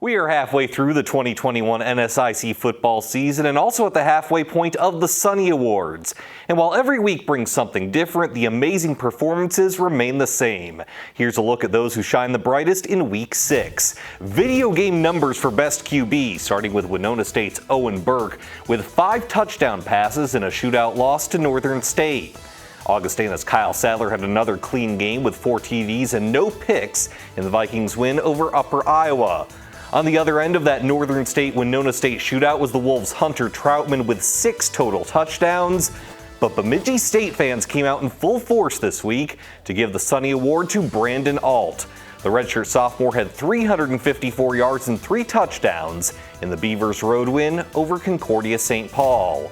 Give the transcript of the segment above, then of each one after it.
We are halfway through the 2021 NSIC football season and also at the halfway point of the Sunny Awards. And while every week brings something different, the amazing performances remain the same. Here's a look at those who shine the brightest in Week 6. Video game numbers for Best QB, starting with Winona State's Owen Burke with 5 touchdown passes and a shootout loss to Northern State. Augustana's Kyle Sadler had another clean game with 4 TDs and no picks in the Vikings' win over Upper Iowa. On the other end of that Northern State-Winona State shootout was the Wolves' Hunter Troutman with 6 total touchdowns. But Bemidji State fans came out in full force this week to give the Sunny Award to Brandon Alt. The redshirt sophomore had 354 yards and 3 touchdowns in the Beavers' road win over Concordia St. Paul.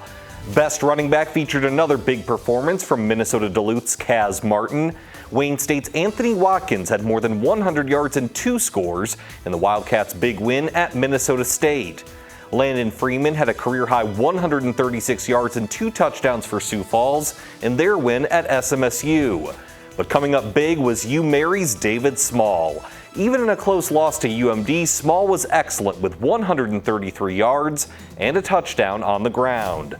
Best running back featured another big performance from Minnesota Duluth's Kaz Martin. Wayne State's Anthony Watkins had more than 100 yards and 2 scores in the Wildcats' big win at Minnesota State. Landon Freeman had a career-high 136 yards and 2 touchdowns for Sioux Falls in their win at SMSU. But coming up big was UMary's David Small. Even in a close loss to UMD, Small was excellent with 133 yards and a touchdown on the ground.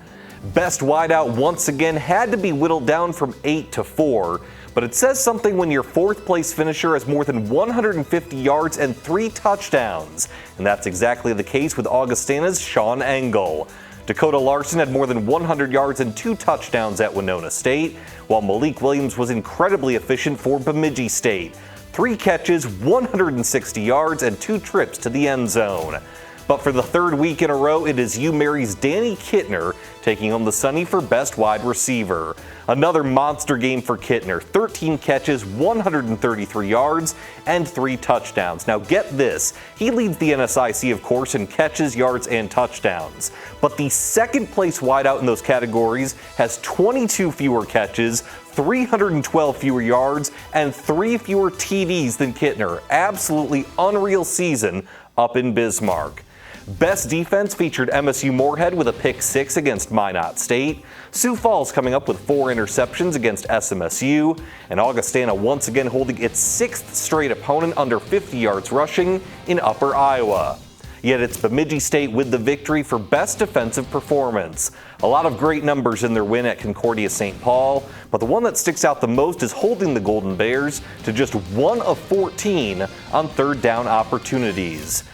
Best wideout once again had to be whittled down from 8 to 4, but it says something when your 4th place finisher has more than 150 yards and 3 touchdowns. And that's exactly the case with Augustana's Sean Engel. Dakota Larson had more than 100 yards and 2 touchdowns at Winona State, while Malik Williams was incredibly efficient for Bemidji State. 3 catches, 160 yards, and 2 trips to the end zone. But for the 3rd week in a row, it is UMary's Danny Kittner taking home the Sunny for Best Wide Receiver. Another monster game for Kittner, 13 catches, 133 yards, and 3 touchdowns. Now get this, he leads the NSIC, of course, in catches, yards, and touchdowns. But the 2nd place wideout in those categories has 22 fewer catches, 312 fewer yards, and 3 fewer TDs than Kittner. Absolutely unreal season up in Bismarck. Best defense featured MSU Moorhead with a pick 6 against Minot State, Sioux Falls coming up with 4 interceptions against SMSU, and Augustana once again holding its 6th straight opponent under 50 yards rushing in Upper Iowa. Yet it's Bemidji State with the victory for best defensive performance. A lot of great numbers in their win at Concordia St. Paul, but the one that sticks out the most is holding the Golden Bears to just 1 of 14 on 3rd down opportunities.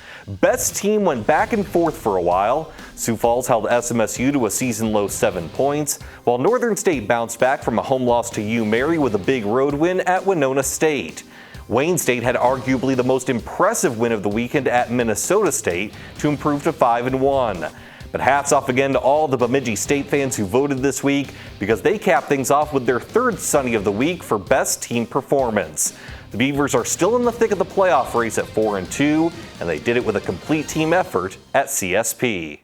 Best team went back and forth for a while. Sioux Falls held SMSU to a season-low 7 points, while Northern State bounced back from a home loss to UMary with a big road win at Winona State. Wayne State had arguably the most impressive win of the weekend at Minnesota State to improve to 5-1. But hats off again to all the Bemidji State fans who voted this week because they capped things off with their 3rd Sunny of the week for best team performance. The Beavers are still in the thick of the playoff race at 4-2, and they did it with a complete team effort at CSP.